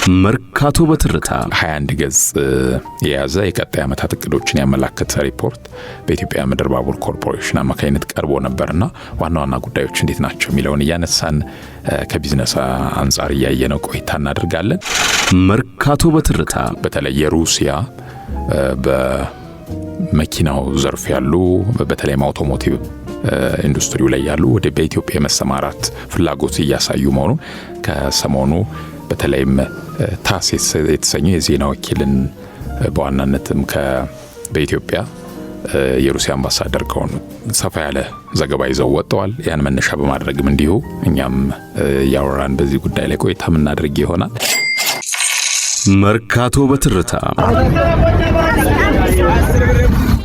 መርካቶ በትርታ 21 ገጽ የያዘ የቀጣይ ዓመታት እቅዶችን ያመላከተ ሪፖርት በኢትዮጵያ ምድር ባቡር ኮርፖሬሽን አማካኝነት ቀርቦ ነበርና ዋና ዋና ጉዳዮች እንዴት ናቸው የሚለውን እያነሳን ከቢዝነስ አንፃር እያየነው ቆይታ እናደርጋለን። መርካቶ በትርታ በተለይ የሩሲያ በመኪናው ዘርፍ ያሉ በተለይ አውቶሞቲቭ ኢንዱስትሪው ላይ ያሉ ወደ በኢትዮጵያ መሰማራት ፍላጎት እያሳዩ መሆኑን ከሰሞኑ በተለይም ታስ የተሰኘ የዜና ወኪልን በዋናነትም በኢትዮጵያ የሩሲያ አምባሳደር ከሆኑ ሰፋ ያለ ዘገባ ይዘው ወጥተዋል። ያን መነሻ በማድረግም እንዲሁ እኛም ያወራን በዚህ ጉዳይ ላይ ቆይታ የምናደርግ ይሆናል። መርካቶ በትርታ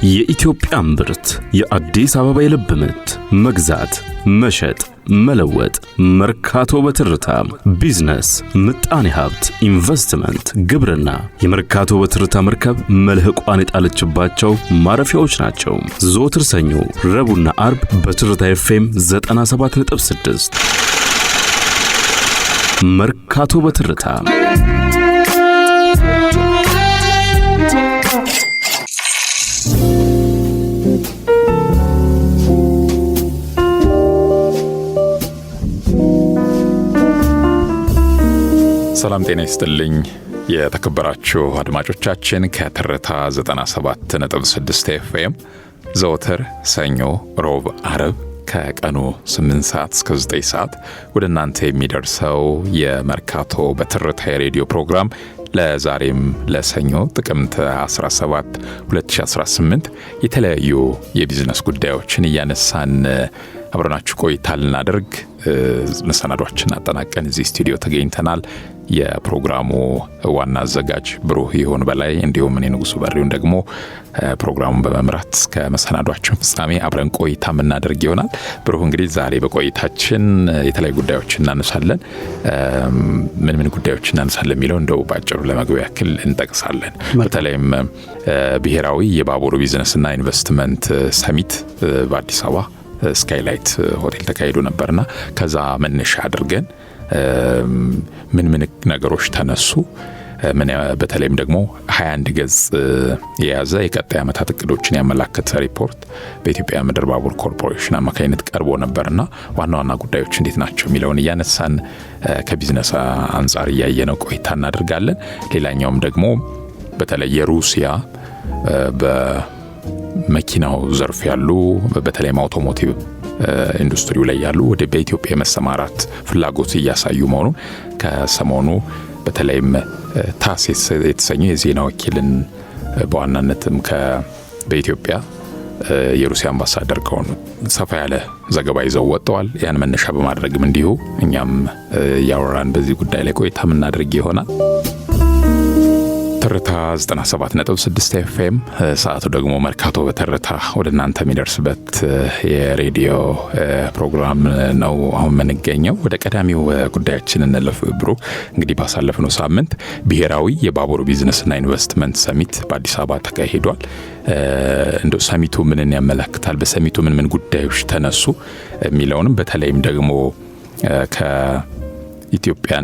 የኢትዮጵያ ምርት የአዲስ አበባ የልብ ምት መግዛት፣ መሸጥ፣ መለወጥ። መርካቶ በትርታ ቢዝነስ፣ ምጣኔ ሀብት፣ ኢንቨስትመንት፣ ግብርና። የመርካቶ በትርታ መርከብ መልህቋን የጣለችባቸው ማረፊያዎች ናቸው። ዘወትር ሰኞ፣ ረቡዕና አርብ በትርታ ኤፍኤም 97.6 መርካቶ በትርታ። ሰላም ጤና ይስጥልኝ የተከበራችሁ አድማጮቻችን፣ ከትርታ 97.6 ኤፍኤም ዘወትር ሰኞ፣ ሮብ፣ አርብ ከቀኑ 8 ሰዓት እስከ 9 ሰዓት ወደ እናንተ የሚደርሰው የመርካቶ በትርታ የሬዲዮ ፕሮግራም ለዛሬም ለሰኞ ጥቅምት 17 2018 የተለያዩ የቢዝነስ ጉዳዮችን እያነሳን አብረናችሁ ቆይታ ልናደርግ መሰናዶችን አጠናቀን እዚህ ስቱዲዮ ተገኝተናል። የፕሮግራሙ ዋና አዘጋጅ ብሩህ ይሁን በላይ እንዲሁም እኔ ንጉሱ በሪውን ደግሞ ፕሮግራሙን በመምራት እስከ መሰናዶችን ፍጻሜ አብረን ቆይታ የምናደርግ ይሆናል። ብሩህ እንግዲህ ዛሬ በቆይታችን የተለያዩ ጉዳዮችን እናነሳለን። ምን ጉዳዮችን እናነሳለን የሚለው እንደው ባጭሩ ለመግቢያ ያክል እንጠቅሳለን። በተለይም ብሔራዊ የባቡር ቢዝነስና ኢንቨስትመንት ሰሚት በአዲስ አበባ ስካይላይት ሆቴል ተካሂዶ ነበርና ከዛ መነሻ አድርገን ምን ነገሮች ተነሱ፣ በተለይም ደግሞ 21 ገጽ የያዘ የቀጣይ ዓመታት እቅዶችን ያመላከተ ሪፖርት በኢትዮጵያ ምድር ባቡር ኮርፖሬሽን አማካኝነት ቀርቦ ነበርና ዋና ዋና ጉዳዮች እንዴት ናቸው የሚለውን እያነሳን ከቢዝነስ አንፃር እያየነው ቆይታ እናደርጋለን። ሌላኛውም ደግሞ በተለይ የሩሲያ በመኪናው ዘርፍ ያሉ በተለይ አውቶሞቲቭ ኢንዱስትሪው ላይ ያሉ ወደ በኢትዮጵያ መሰማራት ፍላጎት እያሳዩ መሆኑን ከሰሞኑ በተለይም ታስ የተሰኘ የዜና ወኪልን በዋናነትም በኢትዮጵያ የሩሲያ አምባሳደር ከሆኑ ሰፋ ያለ ዘገባ ይዘው ወጥተዋል። ያን መነሻ በማድረግም እንዲሁ እኛም ያወራን በዚህ ጉዳይ ላይ ቆይታ የምናደርግ ይሆናል። ትርታ 97.6 ኤፍኤም ሰዓቱ ደግሞ መርካቶ በትርታ ወደ እናንተ የሚደርስበት የሬዲዮ ፕሮግራም ነው አሁን የምንገኘው። ወደ ቀዳሚው ጉዳያችን እንለፍ። ብሩ እንግዲህ ባሳለፍነው ሳምንት ብሔራዊ የባቡር ቢዝነስና ኢንቨስትመንት ሰሚት በአዲስ አበባ ተካሂዷል። እንደው ሰሚቱ ምንን ያመለክታል፣ በሰሚቱ ምን ጉዳዮች ተነሱ የሚለውንም በተለይም ደግሞ የኢትዮጵያ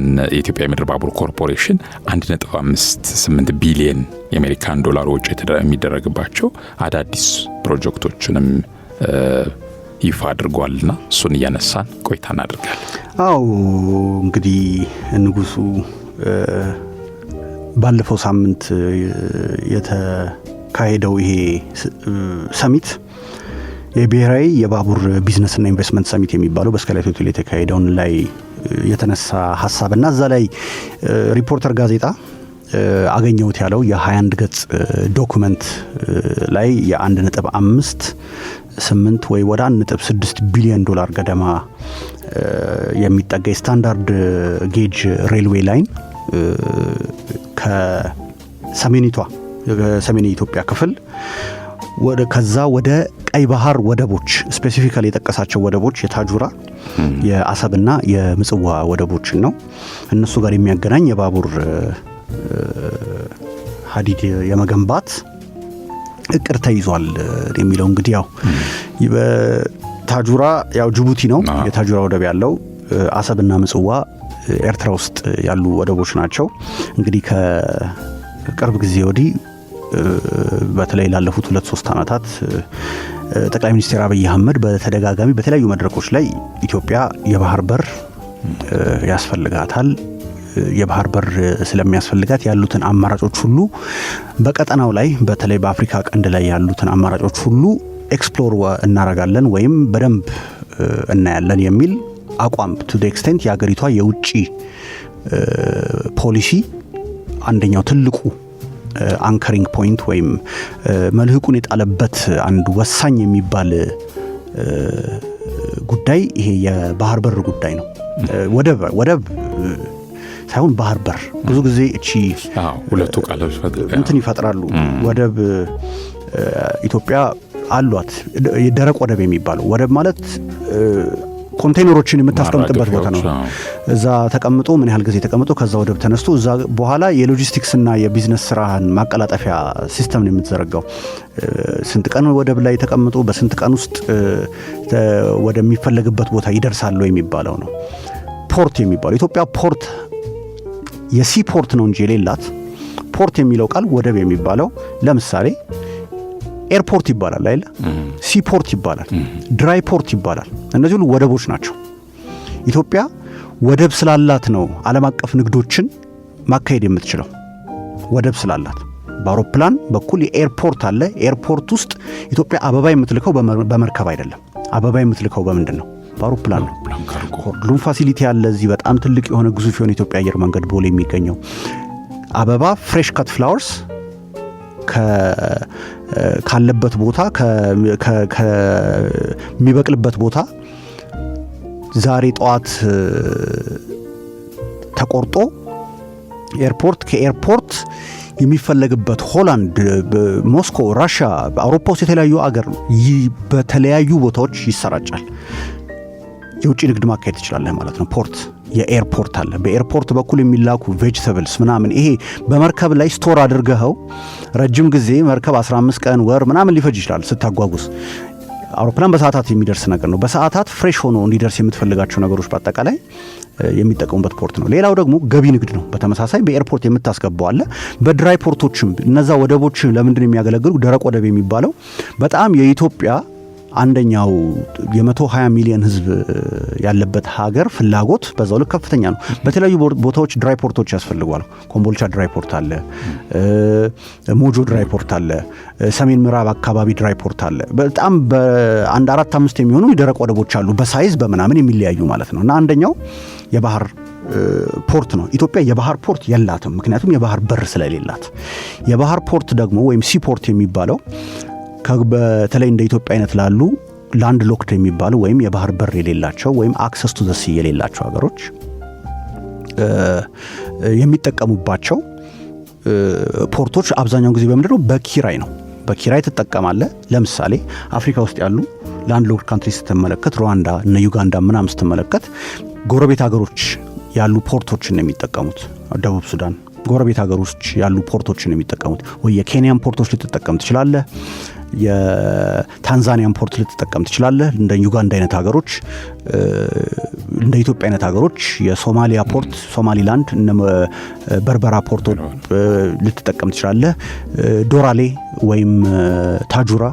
ምድር ባቡር ኮርፖሬሽን 1.58 ቢሊዮን የአሜሪካን ዶላር ወጪ የሚደረግባቸው አዳዲስ ፕሮጀክቶችንም ይፋ አድርጓልና እሱን እያነሳን ቆይታ እናደርጋለን። እንግዲህ ንጉሱ ባለፈው ሳምንት የተካሄደው ይሄ ሰሚት የብሔራዊ የባቡር ቢዝነስና ኢንቨስትመንት ሰሚት የሚባለው በስካይላይት ሆቴል የተካሄደውን ላይ የተነሳ ሐሳብና እዛ ላይ ሪፖርተር ጋዜጣ አገኘሁት ያለው የ21 ገጽ ዶክመንት ላይ የ1.58 ወይ ወደ 1.6 ቢሊዮን ዶላር ገደማ የሚጠጋ ስታንዳርድ ጌጅ ሬልዌይ ላይን ከሰሜን የኢትዮጵያ ክፍል ከዛ ወደ ቀይ ባህር ወደቦች ስፔሲፊካሊ የጠቀሳቸው ወደቦች የታጁራ የአሰብና የምጽዋ ወደቦችን ነው። እነሱ ጋር የሚያገናኝ የባቡር ሀዲድ የመገንባት እቅድ ተይዟል የሚለው እንግዲህ ያው በታጁራ ያው ጅቡቲ ነው የታጁራ ወደብ ያለው፣ አሰብና ምጽዋ ኤርትራ ውስጥ ያሉ ወደቦች ናቸው። እንግዲህ ከቅርብ ጊዜ ወዲህ በተለይ ላለፉት 2-3 ዓመታት ጠቅላይ ሚኒስትር አብይ አህመድ በተደጋጋሚ በተለያዩ መድረኮች ላይ ኢትዮጵያ የባህር በር ያስፈልጋታል፣ የባህር በር ስለሚያስፈልጋት ያሉትን አማራጮች ሁሉ በቀጠናው ላይ በተለይ በአፍሪካ ቀንድ ላይ ያሉትን አማራጮች ሁሉ ኤክስፕሎር እናረጋለን ወይም በደንብ እናያለን የሚል አቋም ቱ ዲ ኤክስቴንት የሀገሪቷ የውጭ ፖሊሲ አንደኛው ትልቁ አንከሪንግ ፖይንት ወይም መልህቁን የጣለበት አንድ ወሳኝ የሚባል ጉዳይ ይሄ የባህር በር ጉዳይ ነው። ወደብ ሳይሆን ባህር በር ብዙ ጊዜ እቺ ሁለቱ ቃሎች እንትን ይፈጥራሉ። ወደብ ኢትዮጵያ አሏት። የደረቅ ወደብ የሚባለው ወደብ ማለት ኮንቴይነሮችን የምታስቀምጥበት ቦታ ነው። እዛ ተቀምጦ ምን ያህል ጊዜ ተቀምጦ ከዛ ወደብ ተነስቶ እዛ በኋላ የሎጂስቲክስ እና የቢዝነስ ስራህን ማቀላጠፊያ ሲስተም ነው የምትዘረጋው። ስንት ቀን ወደብ ላይ ተቀምጦ በስንት ቀን ውስጥ ወደሚፈለግበት ቦታ ይደርሳል የሚባለው ነው ፖርት የሚባለው። ኢትዮጵያ ፖርት የሲ ፖርት ነው እንጂ የሌላት ፖርት የሚለው ቃል ወደብ የሚባለው ለምሳሌ ኤርፖርት ይባላል አይደል? ሲፖርት ይባላል፣ ድራይ ፖርት ይባላል። እነዚህ ሁሉ ወደቦች ናቸው። ኢትዮጵያ ወደብ ስላላት ነው ዓለም አቀፍ ንግዶችን ማካሄድ የምትችለው። ወደብ ስላላት በአውሮፕላን በኩል የኤርፖርት አለ። ኤርፖርት ውስጥ ኢትዮጵያ አበባ የምትልከው በመርከብ አይደለም። አበባ የምትልከው በምንድን ነው? በአውሮፕላን ነው። ኮርድሉም ፋሲሊቲ አለ እዚህ በጣም ትልቅ የሆነ ግዙፍ የሆነ ኢትዮጵያ አየር መንገድ ቦሌ የሚገኘው። አበባ ፍሬሽ ካት ፍላወርስ ካለበት ቦታ ከሚበቅልበት ቦታ ዛሬ ጠዋት ተቆርጦ ኤርፖርት ከኤርፖርት የሚፈለግበት ሆላንድ፣ ሞስኮ፣ ራሽያ፣ አውሮፓ ውስጥ የተለያዩ አገር በተለያዩ ቦታዎች ይሰራጫል። የውጭ ንግድ ማካሄድ ትችላለህ ማለት ነው። ፖርት የኤርፖርት አለ። በኤርፖርት በኩል የሚላኩ ቬጅተብልስ ምናምን ይሄ በመርከብ ላይ ስቶር አድርገኸው ረጅም ጊዜ መርከብ 15 ቀን ወር ምናምን ሊፈጅ ይችላል ስታጓጉዝ። አውሮፕላን በሰዓታት የሚደርስ ነገር ነው። በሰዓታት ፍሬሽ ሆኖ እንዲደርስ የምትፈልጋቸው ነገሮች በአጠቃላይ የሚጠቀሙበት ፖርት ነው። ሌላው ደግሞ ገቢ ንግድ ነው። በተመሳሳይ በኤርፖርት የምታስገባው አለ። በድራይ ፖርቶችም እነዛ ወደቦች ለምንድን የሚያገለግሉ? ደረቅ ወደብ የሚባለው በጣም የኢትዮጵያ አንደኛው የ120 ሚሊዮን ህዝብ ያለበት ሀገር ፍላጎት በዛው ልክ ከፍተኛ ነው። በተለያዩ ቦታዎች ድራይ ፖርቶች ያስፈልጓል። ኮምቦልቻ ድራይ ፖርት አለ፣ ሞጆ ድራይ ፖርት አለ፣ ሰሜን ምዕራብ አካባቢ ድራይ ፖርት አለ። በጣም በአንድ 4-5 የሚሆኑ የደረቅ ወደቦች አሉ፣ በሳይዝ በምናምን የሚለያዩ ማለት ነው። እና አንደኛው የባህር ፖርት ነው። ኢትዮጵያ የባህር ፖርት የላትም፣ ምክንያቱም የባህር በር ስለሌላት። የባህር ፖርት ደግሞ ወይም ሲፖርት የሚባለው በተለይ እንደ ኢትዮጵያ አይነት ላሉ ላንድ ሎክድ የሚባሉ ወይም የባህር በር የሌላቸው ወይም አክሰስ ቱ ዘ ሲ የሌላቸው ሀገሮች የሚጠቀሙባቸው ፖርቶች አብዛኛውን ጊዜ በምንድነው? በኪራይ ነው። በኪራይ ትጠቀማለህ። ለምሳሌ አፍሪካ ውስጥ ያሉ ላንድ ሎክድ ካንትሪ ስትመለከት ሩዋንዳ እነ ዩጋንዳ ምናምን ስትመለከት ጎረቤት ሀገሮች ያሉ ፖርቶችን የሚጠቀሙት። ደቡብ ሱዳን ጎረቤት ሀገሮች ያሉ ፖርቶችን የሚጠቀሙት። ወይ የኬንያን ፖርቶች ልትጠቀም ትችላለህ፣ የታንዛኒያን ፖርት ልትጠቀም ትችላለህ። እንደ ዩጋንዳ አይነት ሀገሮች፣ እንደ ኢትዮጵያ አይነት ሀገሮች የሶማሊያ ፖርት ሶማሊላንድ እነ በርበራ ፖርት ልትጠቀም ትችላለህ። ዶራሌ ወይም ታጁራ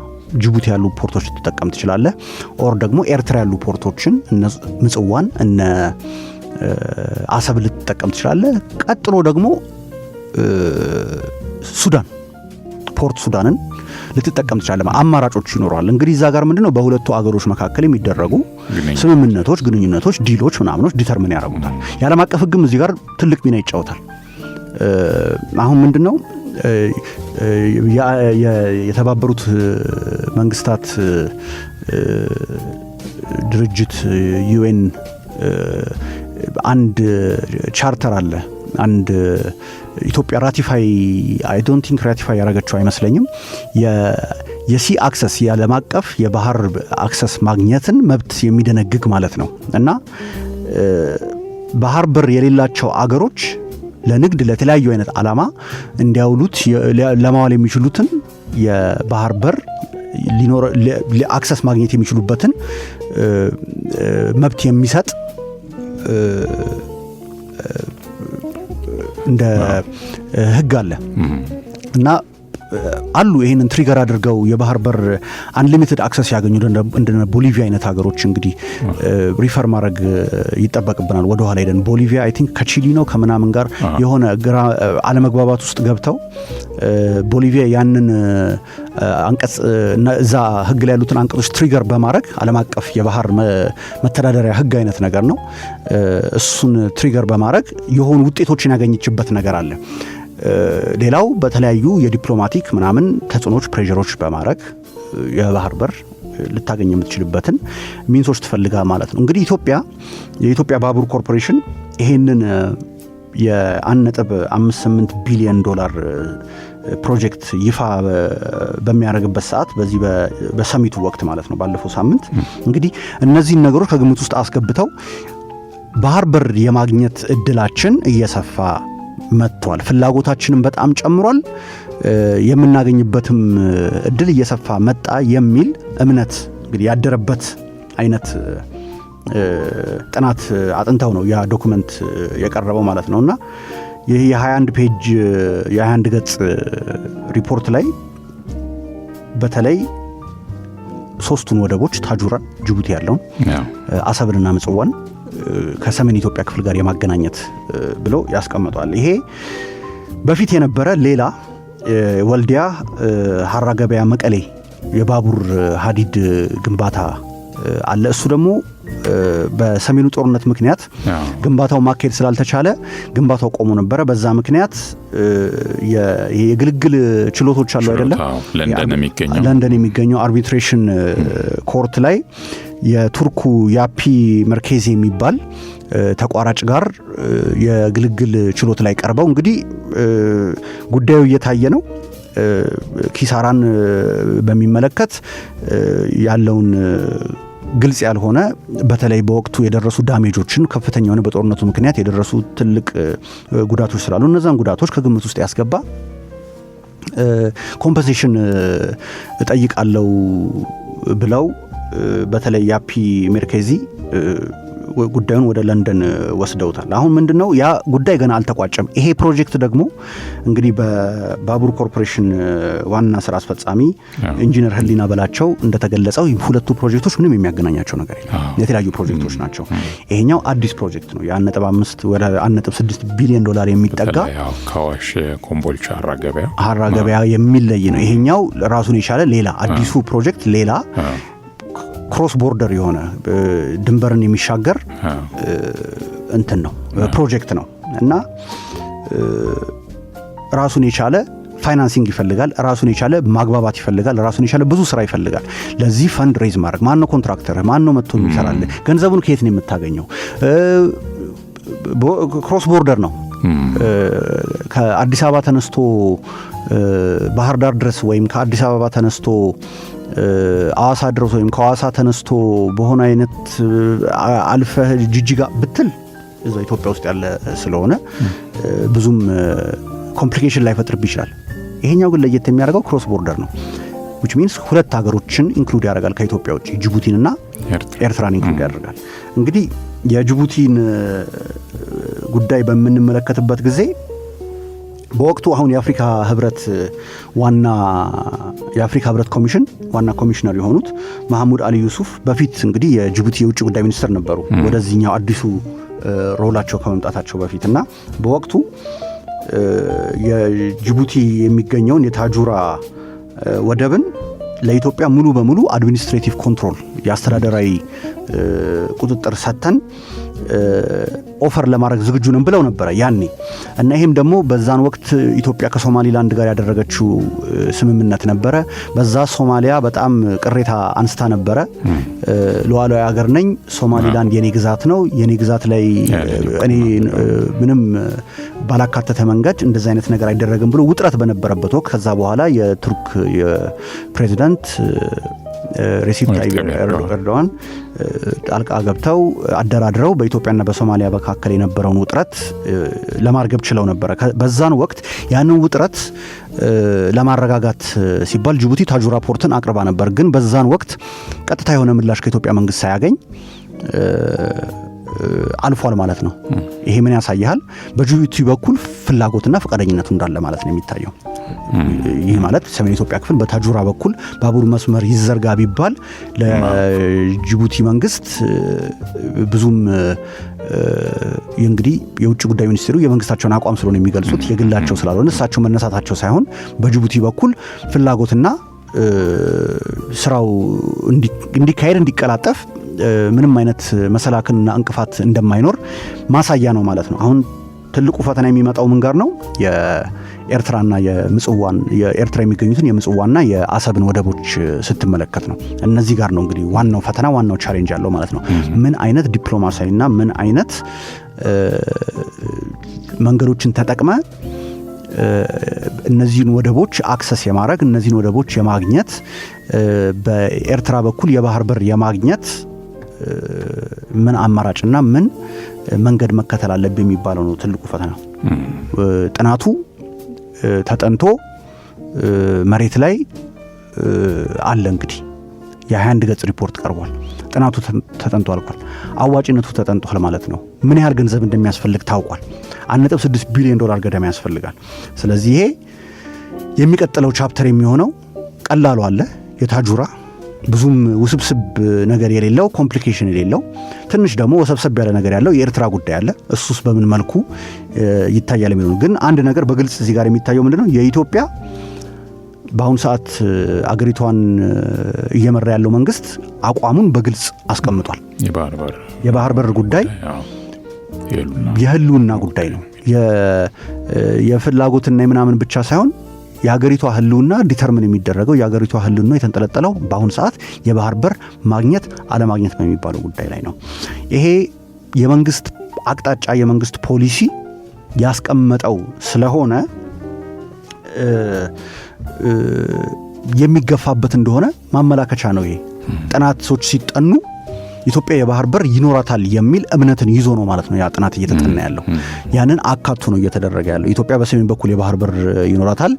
ጅቡቲ ያሉ ፖርቶች ልትጠቀም ትችላለህ። ኦር ደግሞ ኤርትራ ያሉ ፖርቶችን እነ ምጽዋን እነ አሰብ ልትጠቀም ትችላለህ። ቀጥሎ ደግሞ ሱዳን ፖርት ሱዳንን ልትጠቀም ትችላለህ። አማራጮች ይኖራል። እንግዲህ እዛ ጋር ምንድነው በሁለቱ አገሮች መካከል የሚደረጉ ስምምነቶች፣ ግንኙነቶች፣ ዲሎች ምናምኖች ዲተርሚን ያደርጉታል። የዓለም አቀፍ ሕግም እዚህ ጋር ትልቅ ሚና ይጫወታል። አሁን ምንድነው የተባበሩት መንግስታት ድርጅት ዩኤን አንድ ቻርተር አለ። አንድ ኢትዮጵያ ራቲፋይ አይ ዶንት ቲንክ ራቲፋይ ያደረገችው አይመስለኝም። የሲ አክሰስ የዓለም አቀፍ የባህር አክሰስ ማግኘትን መብት የሚደነግግ ማለት ነው። እና ባህር በር የሌላቸው አገሮች ለንግድ ለተለያዩ አይነት ዓላማ እንዲያውሉት ለማዋል የሚችሉትን የባህር በር አክሰስ ማግኘት የሚችሉበትን መብት የሚሰጥ እንደ ህግ አለ እና አሉ ይሄንን ትሪገር አድርገው የባህር በር አንሊሚትድ አክሰስ ያገኙ እንደ ቦሊቪያ አይነት ሀገሮች እንግዲህ ሪፈር ማድረግ ይጠበቅብናል። ወደ ኋላ ሄደን ቦሊቪያ አይ ቲንክ ከቺሊ ነው ከምናምን ጋር የሆነ አለመግባባት ውስጥ ገብተው ቦሊቪያ ያንን አንቀጽ እና እዛ ህግ ላይ ያሉትን አንቀጾች ትሪገር በማድረግ ዓለም አቀፍ የባህር መተዳደሪያ ህግ አይነት ነገር ነው። እሱን ትሪገር በማድረግ የሆኑ ውጤቶችን ያገኘችበት ነገር አለ። ሌላው በተለያዩ የዲፕሎማቲክ ምናምን ተጽዕኖች ፕሬሸሮች በማድረግ የባህር በር ልታገኝ የምትችልበትን ሚንሶች ትፈልጋ ማለት ነው። እንግዲህ የኢትዮጵያ ባቡር ኮርፖሬሽን ይሄንን የ1.58 ቢሊዮን ዶላር ፕሮጀክት ይፋ በሚያደርግበት ሰዓት በዚህ በሰሚቱ ወቅት ማለት ነው ባለፈው ሳምንት እንግዲህ እነዚህን ነገሮች ከግምት ውስጥ አስገብተው ባህር በር የማግኘት እድላችን እየሰፋ መጥቷል፣ ፍላጎታችንም በጣም ጨምሯል፣ የምናገኝበትም እድል እየሰፋ መጣ የሚል እምነት እንግዲህ ያደረበት አይነት ጥናት አጥንተው ነው ያ ዶክመንት የቀረበው ማለት ነውና ይህ የ21 ገጽ ሪፖርት ላይ በተለይ ሶስቱን ወደቦች ታጁራን፣ ጅቡቲ ያለውን አሰብንና ምጽዋን ከሰሜን ኢትዮጵያ ክፍል ጋር የማገናኘት ብለው ያስቀምጧል። ይሄ በፊት የነበረ ሌላ ወልዲያ ሀራ ገበያ መቀሌ የባቡር ሀዲድ ግንባታ አለ። እሱ ደግሞ በሰሜኑ ጦርነት ምክንያት ግንባታው ማካሄድ ስላልተቻለ ግንባታው ቆሞ ነበረ። በዛ ምክንያት የግልግል ችሎቶች አሉ አይደለም፣ ለንደን የሚገኘው አርቢትሬሽን ኮርት ላይ የቱርኩ ያፒ መርኬዚ የሚባል ተቋራጭ ጋር የግልግል ችሎት ላይ ቀርበው እንግዲህ ጉዳዩ እየታየ ነው። ኪሳራን በሚመለከት ያለውን ግልጽ ያልሆነ በተለይ በወቅቱ የደረሱ ዳሜጆችን ከፍተኛ የሆነ በጦርነቱ ምክንያት የደረሱ ትልቅ ጉዳቶች ስላሉ እነዛን ጉዳቶች ከግምት ውስጥ ያስገባ ኮምፐንሴሽን እጠይቃለሁ ብለው በተለይ ያፒ ሜርኬዚ ጉዳዩን ወደ ለንደን ወስደውታል። አሁን ምንድነው ያ ጉዳይ ገና አልተቋጨም። ይሄ ፕሮጀክት ደግሞ እንግዲህ በባቡር ኮርፖሬሽን ዋና ስራ አስፈጻሚ ኢንጂነር ህሊና በላቸው እንደተገለጸው ሁለቱ ፕሮጀክቶች ምንም የሚያገናኛቸው ነገር የለም፣ የተለያዩ ፕሮጀክቶች ናቸው። ይሄኛው አዲስ ፕሮጀክት ነው። የ1.5 ወደ 1.6 ቢሊዮን ዶላር የሚጠጋ ከአዋሽ ኮምቦልቻ ሀራ ገበያ የሚለይ ነው። ይሄኛው ራሱን የቻለ ሌላ አዲሱ ፕሮጀክት ሌላ ክሮስ ቦርደር የሆነ ድንበርን የሚሻገር እንትን ነው ፕሮጀክት ነው እና ራሱን የቻለ ፋይናንሲንግ ይፈልጋል፣ ራሱን የቻለ ማግባባት ይፈልጋል፣ ራሱን የቻለ ብዙ ስራ ይፈልጋል። ለዚህ ፈንድ ሬዝ ማድረግ ማን ነው ኮንትራክተር፣ ማን ነው መጥቶ የሚሰራል፣ ገንዘቡን ከየት ነው የምታገኘው? ክሮስ ቦርደር ነው። ከአዲስ አበባ ተነስቶ ባህር ዳር ድረስ ወይም ከአዲስ አበባ ተነስቶ አዋሳ ድረስ ወይም ከአዋሳ ተነስቶ በሆነ አይነት አልፈህ ጅጅጋ ብትል እዛ ኢትዮጵያ ውስጥ ያለ ስለሆነ ብዙም ኮምፕሊኬሽን ላይ ፈጥርብ ይችላል። ይሄኛው ግን ለየት የሚያደርገው ክሮስ ቦርደር ነው which means ሁለት ሀገሮችን ኢንክሉድ ያደርጋል ከኢትዮጵያ ውጪ ጅቡቲንና ኤርትራን ኢንክሉድ ያደርጋል። እንግዲህ የጅቡቲን ጉዳይ በምንመለከትበት ጊዜ በወቅቱ አሁን የአፍሪካ ህብረት ኮሚሽን ዋና ኮሚሽነር የሆኑት መሐሙድ አሊ ዩሱፍ በፊት እንግዲህ የጅቡቲ የውጭ ጉዳይ ሚኒስትር ነበሩ ወደዚህኛው አዲሱ ሮላቸው ከመምጣታቸው በፊትና በወቅቱ የጅቡቲ የሚገኘውን የታጁራ ወደብን ለኢትዮጵያ ሙሉ በሙሉ አድሚኒስትሬቲቭ ኮንትሮል የአስተዳደራዊ ቁጥጥር ሰጥተን ኦፈር ለማድረግ ዝግጁ ነን ብለው ነበረ ያኔ እና ይሄም ደግሞ በዛን ወቅት ኢትዮጵያ ከሶማሊላንድ ጋር ያደረገችው ስምምነት ነበረ። በዛ ሶማሊያ በጣም ቅሬታ አንስታ ነበረ። ሉዓላዊ ሀገር ነኝ፣ ሶማሊላንድ የኔ ግዛት ነው፣ የኔ ግዛት ላይ እኔ ምንም ባላካተተ መንገድ እንደዛ አይነት ነገር አይደረግም ብሎ ውጥረት በነበረበት ወቅት ከዛ በኋላ የቱርክ የፕሬዚዳንት ሬሲፕ ታይብ ኤርዶዋን ጣልቃ ገብተው አደራድረው በኢትዮጵያና በሶማሊያ መካከል የነበረውን ውጥረት ለማርገብ ችለው ነበር። በዛን ወቅት ያንን ውጥረት ለማረጋጋት ሲባል ጅቡቲ ታጁራ ፖርትን አቅርባ ነበር። ግን በዛን ወቅት ቀጥታ የሆነ ምላሽ ከኢትዮጵያ መንግስት ሳያገኝ አልፏል ማለት ነው። ይሄ ምን ያሳያል? በጅቡቲ በኩል ፍላጎትና ፈቃደኝነቱ እንዳለ ማለት ነው የሚታየው። ይህ ማለት ሰሜን ኢትዮጵያ ክፍል በታጁራ በኩል ባቡር መስመር ይዘርጋ ቢባል ለጅቡቲ መንግስት ብዙም እንግዲህ የውጭ ጉዳይ ሚኒስትሩ የመንግስታቸውን አቋም ስለሆነ የሚገልጹት የግላቸው ስላልሆነ እሳቸው መነሳታቸው ሳይሆን በጅቡቲ በኩል ፍላጎትና ስራው እንዲካሄድ እንዲቀላጠፍ ምንም አይነት መሰላክልና እንቅፋት እንደማይኖር ማሳያ ነው ማለት ነው። አሁን ትልቁ ፈተና የሚመጣው ምን ጋር ነው? የኤርትራና የምጽዋን የኤርትራ የሚገኙትን የምጽዋና የአሰብን ወደቦች ስትመለከት ነው። እነዚህ ጋር ነው እንግዲህ ዋናው ፈተና ዋናው ቻሌንጅ ያለው ማለት ነው። ምን አይነት ዲፕሎማሲያዊና ምን አይነት መንገዶችን ተጠቅመ እነዚህን ወደቦች አክሰስ የማድረግ እነዚህን ወደቦች የማግኘት በኤርትራ በኩል የባህር በር የማግኘት ምን አማራጭና ምን መንገድ መከተል አለብን የሚባለው ነው ትልቁ ፈተና። ጥናቱ ተጠንቶ መሬት ላይ አለ። እንግዲህ የ21 ገጽ ሪፖርት ቀርቧል። ጥናቱ ተጠንቶ አልቋል። አዋጭነቱ ተጠንቷል ማለት ነው። ምን ያህል ገንዘብ እንደሚያስፈልግ ታውቋል። 1.6 ቢሊዮን ዶላር ገደማ ያስፈልጋል። ስለዚህ ይሄ የሚቀጥለው ቻፕተር የሚሆነው ቀላሉ አለ የታጁራ ብዙም ውስብስብ ነገር የሌለው ኮምፕሊኬሽን የሌለው ትንሽ ደግሞ ወሰብሰብ ያለ ነገር ያለው የኤርትራ ጉዳይ አለ። እሱስ በምን መልኩ ይታያል የሚለው ግን አንድ ነገር በግልጽ እዚህ ጋር የሚታየው ምንድነው? የኢትዮጵያ በአሁኑ ሰዓት አገሪቷን እየመራ ያለው መንግስት አቋሙን በግልጽ አስቀምጧል። የባህር በር ጉዳይ የህልውና ጉዳይ ነው። የፍላጎትና የምናምን ብቻ ሳይሆን የሀገሪቷ ህልውና ዲተርሚን የሚደረገው የሀገሪቷ ህልውና የተንጠለጠለው በአሁኑ ሰዓት የባህር በር ማግኘት አለማግኘት በሚባለው ጉዳይ ላይ ነው። ይሄ የመንግስት አቅጣጫ የመንግስት ፖሊሲ ያስቀመጠው ስለሆነ የሚገፋበት እንደሆነ ማመላከቻ ነው። ይሄ ጥናቶች ሲጠኑ ኢትዮጵያ የባህር በር ይኖራታል የሚል እምነትን ይዞ ነው ማለት ነው ያ ጥናት እየተጠና ያለው። ያንን አካቶ ነው እየተደረገ ያለው። ኢትዮጵያ በሰሜን በኩል የባህር በር ይኖራታል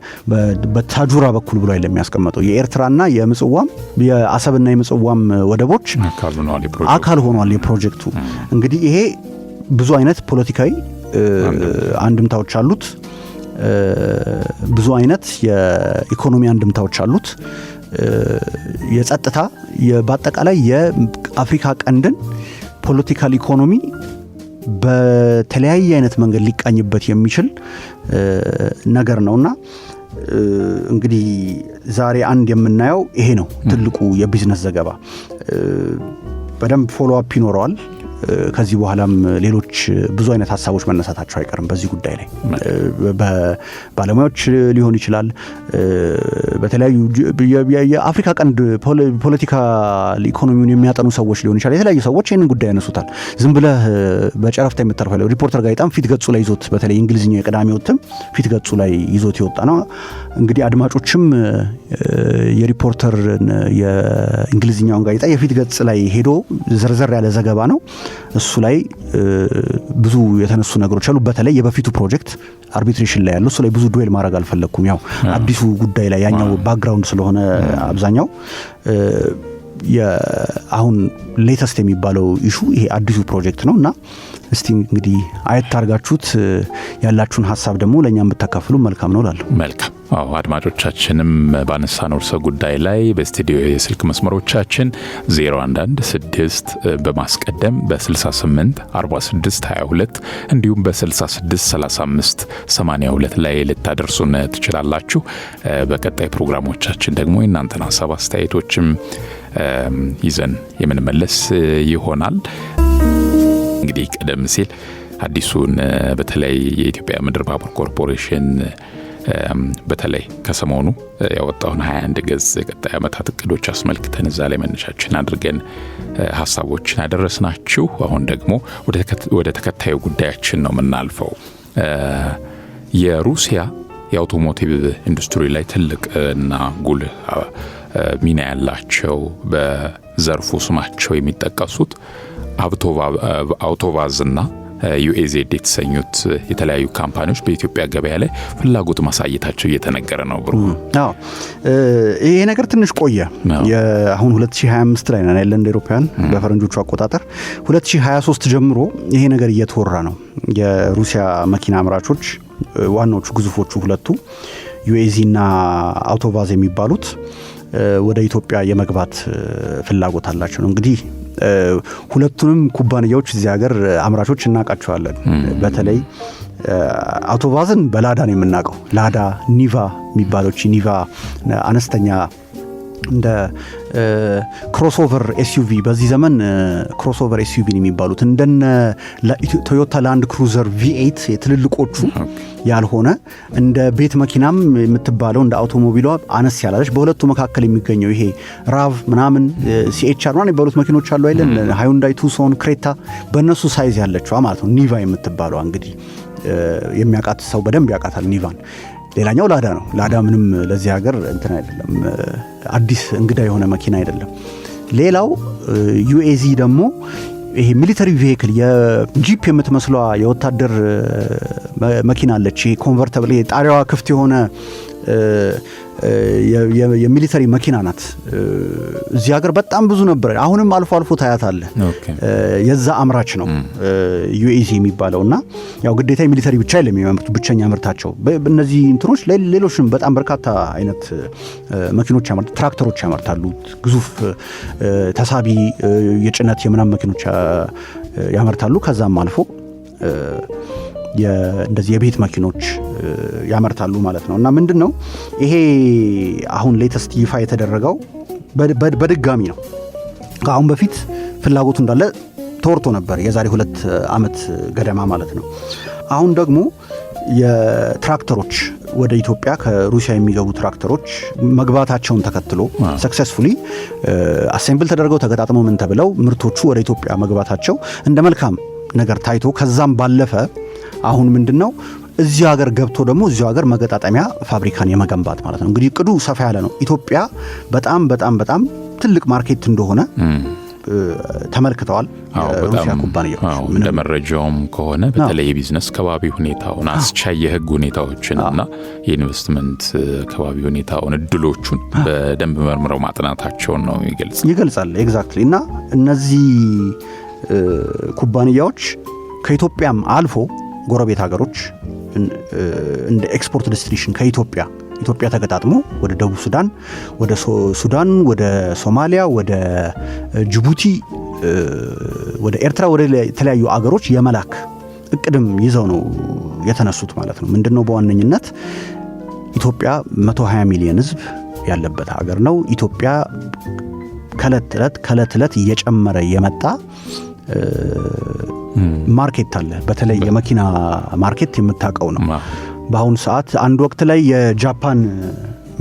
በታጁራ በኩል ብሎ አይደለም የሚያስቀምጠው። የኤርትራና የምጽዋም የአሰብና የምጽዋም ወደቦች አካል ሆኗል የፕሮጀክቱ። እንግዲህ ይሄ ብዙ አይነት ፖለቲካዊ አንድምታዎች አሉት። ብዙ አይነት የኢኮኖሚ አንድምታዎች አሉት። የጸጥታ በአጠቃላይ የአፍሪካ ቀንድን ፖለቲካል ኢኮኖሚ በተለያየ አይነት መንገድ ሊቃኝበት የሚችል ነገር ነውና እንግዲህ ዛሬ አንድ የምናየው ይሄ ነው ትልቁ የቢዝነስ ዘገባ። በደንብ ፎሎ አፕ ይኖረዋል። ከዚህ በኋላም ሌሎች ብዙ አይነት ሀሳቦች መነሳታቸው አይቀርም በዚህ ጉዳይ ላይ በባለሙያዎች ሊሆን ይችላል። በተለያዩ የአፍሪካ ቀንድ ፖለቲካ ኢኮኖሚውን የሚያጠኑ ሰዎች ሊሆን ይችላል። የተለያዩ ሰዎች ይህንን ጉዳይ ያነሱታል። ዝም ብለህ በጨረፍታ የምታርፈው ሪፖርተር ጋዜጣም ፊት ገጹ ላይ ይዞት በተለይ እንግሊዝኛው የቅዳሜው እትም ፊት ገጹ ላይ ይዞት የወጣ ነው። እንግዲህ አድማጮችም የሪፖርተር የእንግሊዝኛውን ጋዜጣ የፊት ገጽ ላይ ሄዶ ዘርዘር ያለ ዘገባ ነው። እሱ ላይ ብዙ የተነሱ ነገሮች አሉ። በተለይ የበፊቱ ፕሮጀክት አርቢትሬሽን ላይ ያለው እሱ ላይ ብዙ ዱዌል ማድረግ አልፈለኩም። ያው አዲሱ ጉዳይ ላይ ያኛው ባክግራውንድ ስለሆነ አብዛኛው አሁን ሌተስት የሚባለው ኢሹ ይሄ አዲሱ ፕሮጀክት ነው እና እስቲ እንግዲህ አየት ታርጋችሁት ያላችሁን ሀሳብ ደግሞ ለኛም ብታካፍሉ መልካም ነው እላለሁ። መልካም። አዎ አድማጮቻችንም ባነሳነው ርዕሰ ጉዳይ ላይ በስቱዲዮ የስልክ መስመሮቻችን 0116 በማስቀደም በ68 46 22 እንዲሁም በ66 35 82 ላይ ልታደርሱን ትችላላችሁ። በቀጣይ ፕሮግራሞቻችን ደግሞ የእናንተን ሀሳብ አስተያየቶችም ይዘን የምንመለስ ይሆናል። እንግዲህ ቀደም ሲል አዲሱን በተለይ የኢትዮጵያ ምድር ባቡር ኮርፖሬሽን በተለይ ከሰሞኑ ያወጣውን 21 ገጽ የቀጣይ ዓመታት እቅዶች አስመልክተን እዛ ላይ መነሻችን አድርገን ሀሳቦችን ያደረስናችሁ። አሁን ደግሞ ወደ ተከታዩ ጉዳያችን ነው የምናልፈው። የሩሲያ የአውቶሞቲቭ ኢንዱስትሪ ላይ ትልቅ እና ጉልህ ሚና ያላቸው በዘርፉ ስማቸው የሚጠቀሱት አውቶቫዝና ዩኤዜድ የተሰኙት የተለያዩ ካምፓኒዎች በኢትዮጵያ ገበያ ላይ ፍላጎት ማሳየታቸው እየተነገረ ነው። ብሩ ይሄ ነገር ትንሽ ቆየ። አሁን 2025 ላይ ነን ያለን አውሮፓውያን በፈረንጆቹ አቆጣጠር 2023 ጀምሮ ይሄ ነገር እየተወራ ነው። የሩሲያ መኪና አምራቾች ዋናዎቹ ግዙፎቹ ሁለቱ ዩኤዚ እና አውቶቫዝ የሚባሉት ወደ ኢትዮጵያ የመግባት ፍላጎት አላቸው ነው። እንግዲህ ሁለቱንም ኩባንያዎች እዚህ ሀገር አምራቾች እናውቃቸዋለን። በተለይ አውቶቫዝን በላዳ ነው የምናውቀው። ላዳ ኒቫ የሚባለው ኒቫ አነስተኛ እንደ ክሮስኦቨር ኤስዩቪ በዚህ ዘመን ክሮስኦቨር ኤስዩቪ የሚባሉት እንደነ ቶዮታ ላንድ ክሩዘር V8 የትልልቆቹ ያልሆነ እንደ ቤት መኪናም የምትባለው እንደ አውቶሞቢሏ አነስ ያላለች በሁለቱ መካከል የሚገኘው ይሄ ራቭ ምናምን ሲኤችአር ምናምን የሚባሉት መኪኖች አሉ አይደል? ሃዩንዳይ ቱሶን፣ ክሬታ በእነሱ ሳይዝ ያለችዋ ማለት ነው ኒቫ የምትባለው። እንግዲህ የሚያውቃት ሰው በደንብ ያውቃታል ኒቫን። ሌላኛው ላዳ ነው። ላዳ ምንም ለዚህ ሀገር እንትን አይደለም፣ አዲስ እንግዳ የሆነ መኪና አይደለም። ሌላው ዩኤዚ ደግሞ ይሄ ሚሊተሪ ቬሂክል የጂፕ የምትመስሏ የወታደር መኪና አለች። ይሄ ኮንቨርተብል ጣሪያዋ ክፍት የሆነ የሚሊተሪ መኪና ናት። እዚህ ሀገር በጣም ብዙ ነበር። አሁንም አልፎ አልፎ ታያታለ። የዛ አምራች ነው ዩኤዚ የሚባለውና ያው ግዴታ የሚሊተሪ ብቻ አይደለም የሚያመርቱ ብቸኛ ምርታቸው እነዚህ እንትኖች ሌሎችም በጣም በርካታ አይነት መኪኖች ያመርታሉ። ትራክተሮች ያመርታሉ። ግዙፍ ተሳቢ የጭነት የምናም መኪኖች ያመርታሉ። ከዛም አልፎ እንደዚህ የቤት መኪኖች ያመርታሉ ማለት ነው። እና ምንድነው ይሄ አሁን ሌተስት ይፋ የተደረገው በድጋሚ ነው። ከአሁን በፊት ፍላጎቱ እንዳለ ተወርቶ ነበር የዛሬ 2 ዓመት ገደማ ማለት ነው። አሁን ደግሞ የትራክተሮች ወደ ኢትዮጵያ ከሩሲያ የሚገቡ ትራክተሮች መግባታቸውን ተከትሎ ሰክሰስፉሊ አሴምብል ተደርገው ተገጣጥመው ምን ተብለው ምርቶቹ ወደ ኢትዮጵያ መግባታቸው እንደ መልካም ነገር ታይቶ ከዛም ባለፈ አሁን ምንድነው እዚህ ሀገር ገብቶ ደግሞ እዚህ ሀገር መገጣጠሚያ ፋብሪካን የመገንባት ማለት ነው። እንግዲህ ቅዱ ሰፋ ያለ ነው። ኢትዮጵያ በጣም በጣም በጣም ትልቅ ማርኬት እንደሆነ ተመልክተዋል ሩሲያ ኩባንያዎች። እንደ መረጃውም ከሆነ በተለይ የቢዝነስ ከባቢ ሁኔታውን አስቻይ የህግ ሁኔታዎችንና የኢንቨስትመንት ከባቢ ሁኔታውን እድሎቹን በደንብ መርምረው ማጥናታቸውን ነው ይገልጻል። ኤግዛክትሊ። እና እነዚህ ኩባንያዎች ከኢትዮጵያም አልፎ ጎረቤት ሀገሮች እንደ ኤክስፖርት ዲስትሪቢዩሽን ከኢትዮጵያ ተገጣጥሞ ወደ ደቡብ ሱዳን፣ ወደ ሱዳን፣ ወደ ሶማሊያ፣ ወደ ጅቡቲ፣ ወደ ኤርትራ፣ ወደ ተለያዩ አገሮች የመላክ እቅድም ይዘው ነው የተነሱት ማለት ነው። ምንድነው በዋነኝነት ኢትዮጵያ 120 ሚሊዮን ህዝብ ያለበት ሀገር ነው። ኢትዮጵያ ከዕለት ዕለት እየጨመረ የመጣ ማርኬት አለ። በተለይ የመኪና ማርኬት የምታውቀው ነው። በአሁኑ ሰዓት አንድ ወቅት ላይ የጃፓን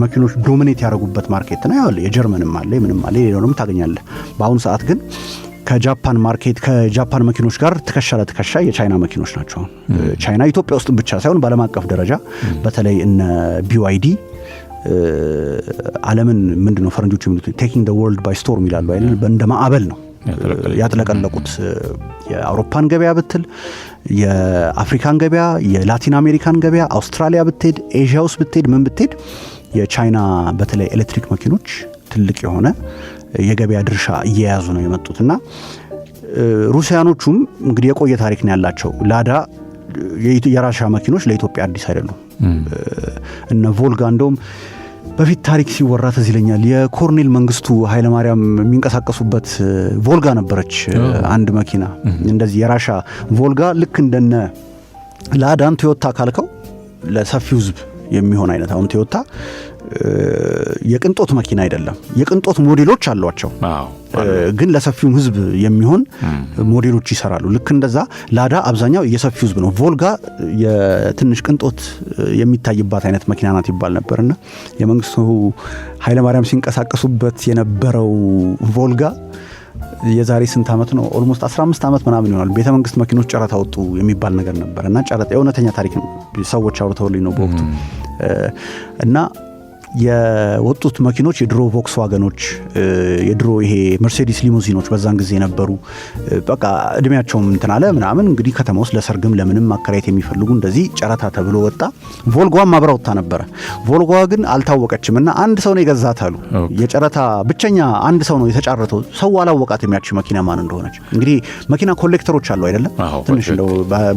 መኪኖች ዶሚኔት ያደረጉበት ማርኬት ነው። ያው የጀርመንም አለ ምንም አለ ሌላውንም ታገኛለህ። በአሁኑ ሰዓት ግን ከጃፓን መኪኖች ጋር ትከሻ ለትከሻ የቻይና መኪኖች ናቸው። ቻይና ኢትዮጵያ ውስጥ ብቻ ሳይሆን በዓለም አቀፍ ደረጃ በተለይ እነ BYD ዓለምን ምንድነው ፈረንጆቹ የሚሉት ቴኪንግ ዘ ወርልድ ባይ ስቶርም ይላሉ አይደል? እንደ ማዕበል ነው ያጥለቀለቁት። የአውሮፓን ገበያ ብትል፣ የአፍሪካን ገበያ፣ የላቲን አሜሪካን ገበያ፣ አውስትራሊያ ብትሄድ፣ ኤዥያ ውስጥ ብትሄድ፣ ምን ብትሄድ የቻይና በተለይ ኤሌክትሪክ መኪኖች ትልቅ የሆነ የገበያ ድርሻ እየያዙ ነው የመጡትና ሩሲያኖቹም እንግዲህ የቆየ ታሪክ ነው ያላቸው። ላዳ የራሻ መኪኖች ለኢትዮጵያ አዲስ አይደሉም። እነ ቮልጋ እንደውም በፊት ታሪክ ሲወራ ትዝ ይለኛል። የኮርኔል መንግስቱ ኃይለማርያም የሚንቀሳቀሱበት ቮልጋ ነበረች አንድ መኪና እንደዚህ የራሻ ቮልጋ። ልክ እንደነ ላዳን ቶዮታ ካልከው ለሰፊው ህዝብ የሚሆን አይነት አሁን ቶዮታ የቅንጦት መኪና አይደለም። የቅንጦት ሞዴሎች አሏቸው ግን ለሰፊው ህዝብ የሚሆን ሞዴሎች ይሰራሉ። ልክ እንደዛ ላዳ አብዛኛው የሰፊው ህዝብ ነው። ቮልጋ የትንሽ ቅንጦት የሚታይባት አይነት መኪና ናት ይባል ነበርና የመንግስቱ ኃይለማርያም ሲንቀሳቀሱበት የነበረው ቮልጋ የዛሬ ስንት ዓመት ነው? ኦልሞስት 15 ዓመት ምናምን ይሆናል። ቤተ መንግስት መኪኖች ጨረታ ወጡ የሚባል ነገር ነበርና ጨረታ የእውነተኛ ታሪክ ሰዎች አውርተውልኝ ነው በወቅቱ። እና የወጡት መኪኖች የድሮ ቮክስዋገኖች የድሮ ይሄ መርሴዲስ ሊሙዚኖች በዛን ጊዜ ነበሩ። በቃ እድሜያቸውም እንትን አለ ምናምን እንግዲህ ከተማ ውስጥ ለሰርግም ለምንም ማከራየት የሚፈልጉ እንደዚህ ጨረታ ተብሎ ወጣ። ቮልጓም አብራ ወጣ ነበረ። ቮልጓ ግን አልታወቀችም እና አንድ ሰው ነው የገዛት አሉ። የጨረታ ብቸኛ አንድ ሰው ነው የተጫረተው። ሰው አላወቃት የሚያች መኪና ማን እንደሆነች። እንግዲህ መኪና ኮሌክተሮች አሉ አይደለም? ትንሽ እንደው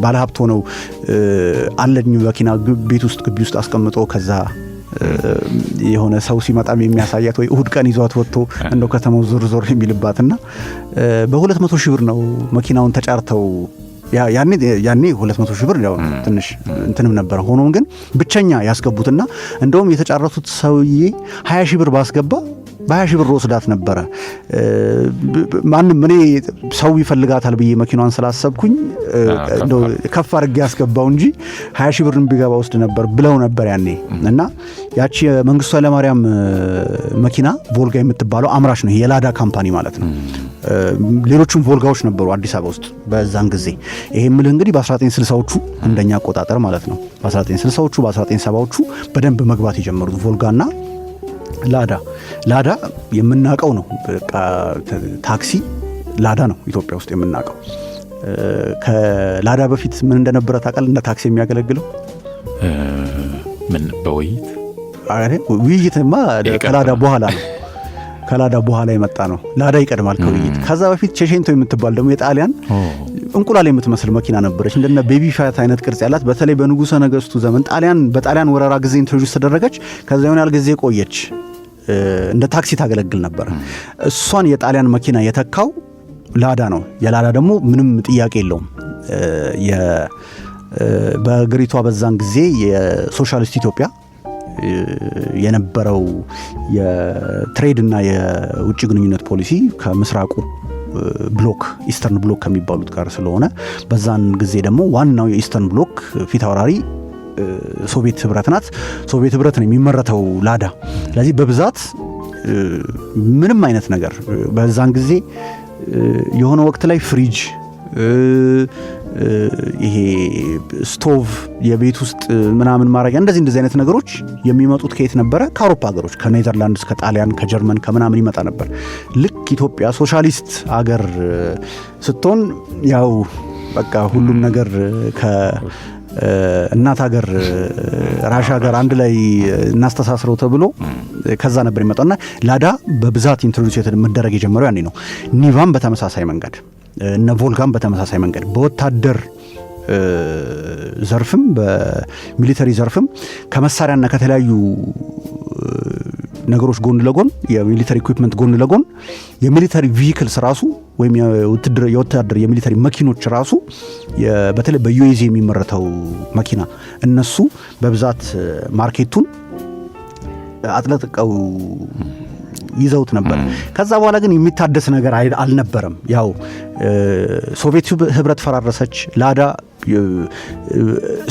ባለሀብት ሆነው አለኝ መኪና ቤት ውስጥ ግቢ ውስጥ አስቀምጦ ከዛ የሆነ ሰው ሲመጣም የሚያሳያት ወይ እሁድ ቀን ይዟት ወጥቶ እንደው ከተማው ዞር ዞር የሚልባትና በ200 ሺህ ብር ነው መኪናውን ተጫርተው ያኔ 200 ሺህ ብር ያው ትንሽ እንትንም ነበር። ሆኖም ግን ብቸኛ ያስገቡትና እንደውም የተጫረቱት ሰውዬ 20 ሺህ ብር ባስገባ በ20 ሺህ ብር ወስዳት ነበረ። ማንም እኔ ሰው ይፈልጋታል ብዬ መኪናዋን ስላሰብኩኝ እንደው ከፍ አድርጌ ያስገባው እንጂ 20 ሺህ ብር ቢገባ ወስድ ነበር ብለው ነበር ያኔ። እና ያቺ መንግስቱ ኃይለማርያም መኪና ቮልጋ የምትባለው አምራች ነው፣ የላዳ ካምፓኒ ማለት ነው። ሌሎችም ቮልጋዎች ነበሩ አዲስ አበባ ውስጥ በዛን ጊዜ። ይሄ ምልህ እንግዲህ በ1960ዎቹ እንደኛ አቆጣጠር ማለት ነው። በ1960ዎቹ በ1970ዎቹ በደንብ መግባት የጀመሩት ቮልጋና ላዳ የምናቀው ነው። በቃ ታክሲ ላዳ ነው ኢትዮጵያ ውስጥ የምናቀው። ከላዳ በፊት ምን እንደነበረ ታውቃለህ? እንደ ታክሲ የሚያገለግለው ምን ውይይትማ ከላዳ በኋላ ነው። ከላዳ በኋላ የመጣ ነው። ላዳ ይቀድማል ከውይይት። ከዛ በፊት ቼሼንቶ የምትባል ደግሞ የጣሊያን እንቁላል የምትመስል መኪና ነበረች። እንደነ ቤቢ ፋት አይነት ቅርጽ ያላት። በተለይ በንጉሠ ነገሥቱ ዘመን በጣሊያን ወረራ ጊዜ ኢንትሮዲዩስ ተደረገች። ከዛ የሆነ ያህል ጊዜ ቆየች። እንደ ታክሲ ታገለግል ነበር። እሷን የጣሊያን መኪና የተካው ላዳ ነው። የላዳ ደግሞ ምንም ጥያቄ የለውም። በአገሪቷ በዛን ጊዜ የሶሻሊስት ኢትዮጵያ የነበረው የትሬድ እና የውጭ ግንኙነት ፖሊሲ ከምስራቁ ብሎክ ኢስተርን ብሎክ ከሚባሉት ጋር ስለሆነ በዛን ጊዜ ደግሞ ዋናው የኢስተርን ብሎክ ፊት አውራሪ ሶቪየት ህብረት ናት። ሶቪየት ህብረት ነው የሚመረተው ላዳ። ስለዚህ በብዛት ምንም አይነት ነገር በዛን ጊዜ የሆነ ወቅት ላይ ፍሪጅ፣ ይሄ ስቶቭ፣ የቤት ውስጥ ምናምን ማድረጊያ እንደዚህ አይነት ነገሮች የሚመጡት ከየት ነበረ? ከአውሮፓ ሀገሮች፣ ከኔዘርላንድስ፣ ከጣሊያን፣ ከጀርመን፣ ከምናምን ይመጣ ነበር። ልክ ኢትዮጵያ ሶሻሊስት አገር ስትሆን ያው በቃ ሁሉም ነገር እናት ሀገር ራሻ ሀገር አንድ ላይ እናስተሳስረው ተብሎ ከዛ ነበር የሚመጣውና ላዳ በብዛት ኢንትሮዲዩስ መደረግ የጀመረው ያኔ ነው። ኒቫም በተመሳሳይ መንገድ እነ ቮልጋም በተመሳሳይ መንገድ በወታደር ዘርፍም በሚሊተሪ ዘርፍም ከመሳሪያና ከተለያዩ ነገሮች ጎን ለጎን የሚሊተሪ ኢኩዊፕመንት ጎን ለጎን የሚሊተሪ ቪሂክልስ ራሱ ወይም የወታደር የሚሊተሪ መኪኖች ራሱ በተለይ በዩኤዚ የሚመረተው መኪና እነሱ በብዛት ማርኬቱን አጥለጥቀው ይዘውት ነበር። ከዛ በኋላ ግን የሚታደስ ነገር አልነበረም። ያው ሶቪየት ህብረት ፈራረሰች። ላዳ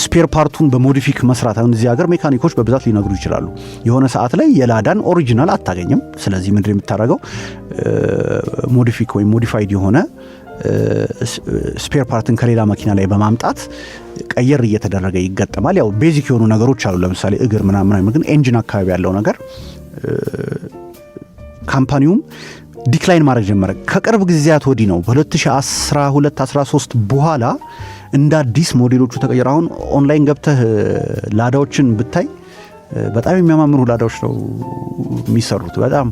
ስፔር ፓርቱን በሞዲፊክ መስራት፣ አሁን እዚህ ሀገር ሜካኒኮች በብዛት ሊነግሩ ይችላሉ። የሆነ ሰዓት ላይ የላዳን ኦሪጂናል አታገኝም። ስለዚህ ምንድን የምታደርገው ሞዲፊክ ወይም ሞዲፋይድ የሆነ ስፔር ፓርትን ከሌላ መኪና ላይ በማምጣት ቀየር እየተደረገ ይገጠማል። ያው ቤዚክ የሆኑ ነገሮች አሉ። ለምሳሌ እግር ምናምን፣ ግን ኤንጂን አካባቢ ያለው ነገር ካምፓኒውም ዲክላይን ማድረግ ጀመረ። ከቅርብ ጊዜያት ወዲህ ነው በ2012-13 በኋላ እንደ አዲስ ሞዴሎቹ ተቀየሩ። አሁን ኦንላይን ገብተህ ላዳዎችን ብታይ በጣም የሚያማምሩ ላዳዎች ነው የሚሰሩት። በጣም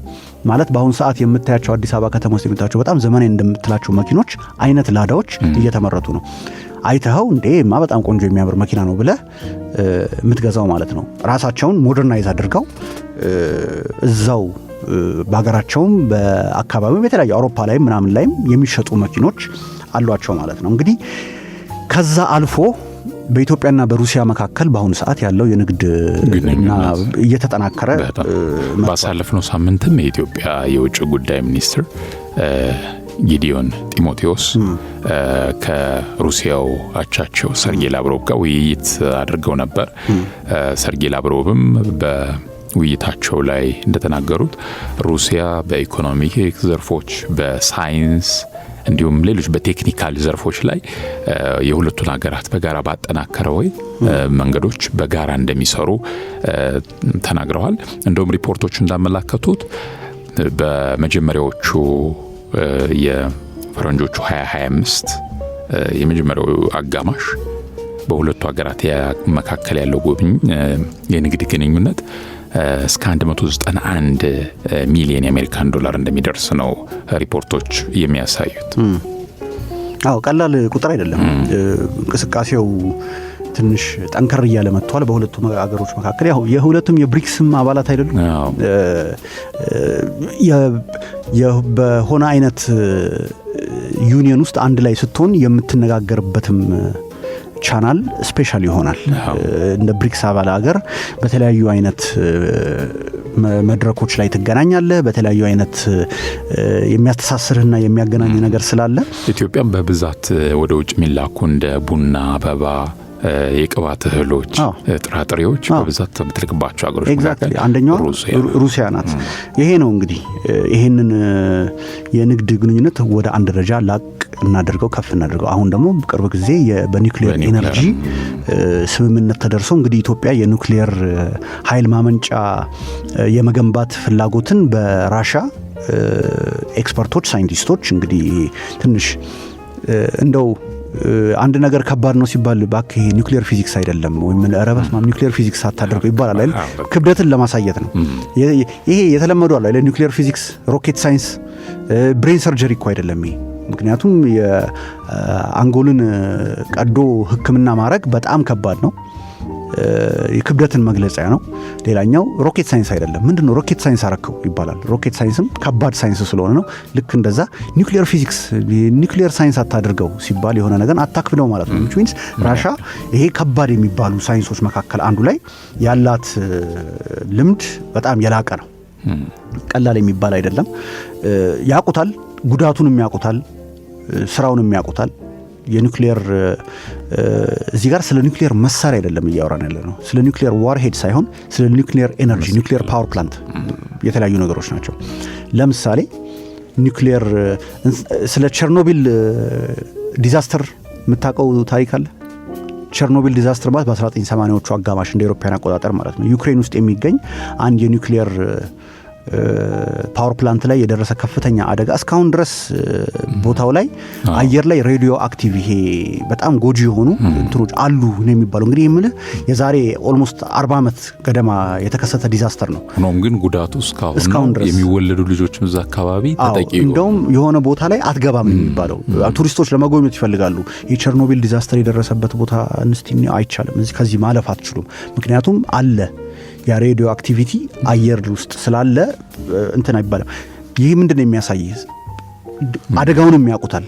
ማለት በአሁን ሰዓት የምታያቸው አዲስ አበባ ከተማ ውስጥ የምታያቸው በጣም ዘመናዊ እንደምትላቸው መኪኖች አይነት ላዳዎች እየተመረቱ ነው። አይተኸው እንዴማ በጣም ቆንጆ የሚያምር መኪና ነው ብለህ የምትገዛው ማለት ነው። ራሳቸውን ሞደርናይዝ አድርገው እዛው በሀገራቸውም በአካባቢውም የተለያዩ አውሮፓ ላይም ምናምን ላይም የሚሸጡ መኪኖች አሏቸው ማለት ነው። እንግዲህ ከዛ አልፎ በኢትዮጵያና በሩሲያ መካከል በአሁኑ ሰዓት ያለው የንግድ እና እየተጠናከረ ባሳለፍነው ሳምንትም የኢትዮጵያ የውጭ ጉዳይ ሚኒስትር ጊዲዮን ጢሞቴዎስ ከሩሲያው አቻቸው ሰርጌይ ላቭሮቭ ጋር ውይይት አድርገው ነበር። ሰርጌይ ላቭሮቭም በውይይታቸው ላይ እንደተናገሩት ሩሲያ በኢኮኖሚክ ዘርፎች፣ በሳይንስ እንዲሁም ሌሎች በቴክኒካል ዘርፎች ላይ የሁለቱን ሀገራት በጋራ ባጠናከረ ወይ መንገዶች በጋራ እንደሚሰሩ ተናግረዋል። እንደውም ሪፖርቶች እንዳመላከቱት በመጀመሪያዎቹ የፈረንጆቹ 2025 የመጀመሪያው አጋማሽ በሁለቱ ሀገራት መካከል ያለው የንግድ ግንኙነት እስከ 191 ሚሊዮን የአሜሪካን ዶላር እንደሚደርስ ነው ሪፖርቶች የሚያሳዩት። አዎ ቀላል ቁጥር አይደለም። እንቅስቃሴው ትንሽ ጠንከር እያለ መጥቷል በሁለቱም ሀገሮች መካከል። ያው የሁለቱም የብሪክስም አባላት አይደሉም። በሆነ አይነት ዩኒየን ውስጥ አንድ ላይ ስትሆን የምትነጋገርበትም ቻናል ስፔሻል ይሆናል። እንደ ብሪክስ አባል ሀገር በተለያዩ አይነት መድረኮች ላይ ትገናኛለህ። በተለያዩ አይነት የሚያስተሳስርህና የሚያገናኝ ነገር ስላለ ኢትዮጵያም በብዛት ወደ ውጭ የሚላኩ እንደ ቡና፣ አበባ፣ የቅባት እህሎች፣ ጥራጥሬዎች በብዛት የምትልክባቸው ሀገሮች መካከል አንደኛዋ ሩሲያ ናት። ይሄ ነው እንግዲህ ይሄንን የንግድ ግንኙነት ወደ አንድ ደረጃ ላቅ እናደርገው ከፍ እናደርገው። አሁን ደግሞ በቅርብ ጊዜ በኒውክሌር ኢነርጂ ስምምነት ተደርሶ እንግዲህ ኢትዮጵያ የኒውክሌር ኃይል ማመንጫ የመገንባት ፍላጎትን በራሻ ኤክስፐርቶች፣ ሳይንቲስቶች እንግዲህ ትንሽ እንደው አንድ ነገር ከባድ ነው ሲባል ባክህ ይሄ ኒውክሌር ፊዚክስ አይደለም ወይም ረበስ ኒውክሌር ፊዚክስ አታደርገው ይባላል አይደል? ክብደትን ለማሳየት ነው። ይሄ የተለመዱ አለ አይደል? ኒውክሌር ፊዚክስ፣ ሮኬት ሳይንስ፣ ብሬን ሰርጀሪ እኮ አይደለም ይሄ። ምክንያቱም የአንጎልን ቀዶ ሕክምና ማድረግ በጣም ከባድ ነው። የክብደትን መግለጫ ነው። ሌላኛው ሮኬት ሳይንስ አይደለም። ምንድነው ሮኬት ሳይንስ አረከው ይባላል። ሮኬት ሳይንስም ከባድ ሳይንስ ስለሆነ ነው። ልክ እንደዛ ኒውክሌር ፊዚክስ ኒውክሌር ሳይንስ አታድርገው ሲባል የሆነ ነገር አታክብደው ማለት ነው። which means ራሻ ይሄ ከባድ የሚባሉ ሳይንሶች መካከል አንዱ ላይ ያላት ልምድ በጣም የላቀ ነው። ቀላል የሚባል አይደለም። ያቁታል፣ ጉዳቱንም ያቁታል፣ ስራውንም ያቁታል። የኒውክሌር እዚህ ጋር ስለ ኒውክሌር መሳሪያ አይደለም እያወራን ያለ ነው። ስለ ኒውክሌር ዋርሄድ ሳይሆን ስለ ኒውክሌር ኤነርጂ፣ ኒውክሌር ፓወር ፕላንት የተለያዩ ነገሮች ናቸው። ለምሳሌ ኒውክሌር ስለ ቸርኖቢል ዲዛስተር የምታውቀው ታሪክ አለ? ቸርኖቢል ዲዛስተር ማለት በ1980ዎቹ አጋማሽ እንደ አውሮፓውያን አቆጣጠር ማለት ነው። ዩክሬን ውስጥ የሚገኝ አንድ የኒውክሌር ፓወር ፕላንት ላይ የደረሰ ከፍተኛ አደጋ እስካሁን ድረስ ቦታው ላይ አየር ላይ ሬዲዮ አክቲቭ ይሄ በጣም ጎጂ የሆኑ እንትኖች አሉ ነው የሚባለው። እንግዲህ የምልህ የዛሬ ኦልሞስት 40 ዓመት ገደማ የተከሰተ ዲዛስተር ነው። ሆኖም ግን ጉዳቱ እስካሁን ድረስ የሚወለዱ ልጆችም እዛ አካባቢ ተጠቂ እንደውም የሆነ ቦታ ላይ አትገባም ነው የሚባለው። ቱሪስቶች ለመጎብኘት ይፈልጋሉ። የቸርኖቢል ዲዛስተር የደረሰበት ቦታ እንስቲኒ አይቻልም፣ እዚህ ከዚህ ማለፍ አትችሉም። ምክንያቱም አለ የሬዲዮ አክቲቪቲ አየር ውስጥ ስላለ እንትን አይባልም። ይህ ምንድነው የሚያሳይ? አደጋውንም ያውቁታል